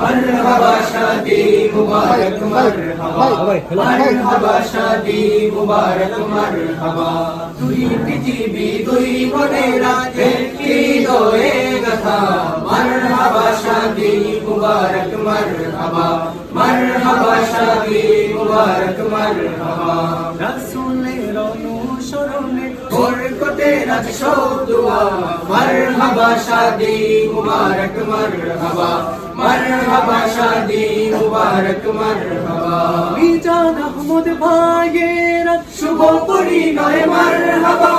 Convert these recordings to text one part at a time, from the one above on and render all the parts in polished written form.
मरहबा शादी मुबारक मरहबा मरहबा शादी मुबारक मरहबा দুই পৃথিবী দুই মনেরা একটি হয়ে কথা मरहबा शादी मुबारक मरहबा मरहबा शादी मुबारक मरहबा রাসূলের অনুসরণে বরকতে রাজ সব দুয়া मरहबा शादी मुबारक मरहबा मरहबा शादी मुबारक मरहबा মিজান আহমদ ভাইয়ের শুভ পরিণয় मरहबा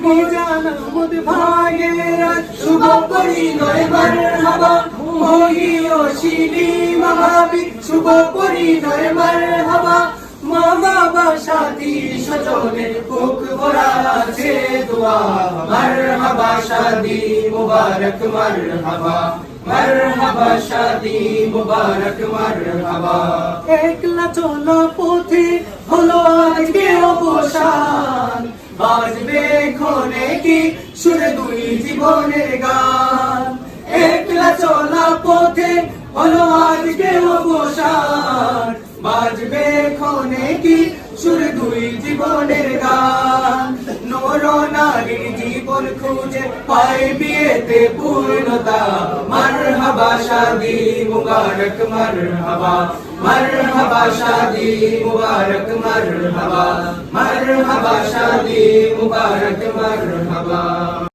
মিজান আহমদ ভাইয়ের শুভ পরিণয় मरहबा মহিয়সিনী মহাবীর শুভ পরিণয় मरहबा মা বাবা সাথী স্বজনের বুক ভরা আছে দোয়া मरहबा शादी मुबारक मरहबा मरहबा शादी मुबारक मरहबा একলা চলা পথে হলো আজকে অবসান বাজবে ক্ষণে কি সুরে দুই জীবনের গান একলা চলা পথে হলো আজকে অবসান বাজবে ক্ষণে কি সুরে দুই জীবনের গান নর নারীর জীবন খুঁজে পায় বিয়েতে পূর্ণতা मरहबा शादी मुबारक मरहबा मरहबा शादी मुबारक मरहबा मरहबा शादी मुबारक मरहबा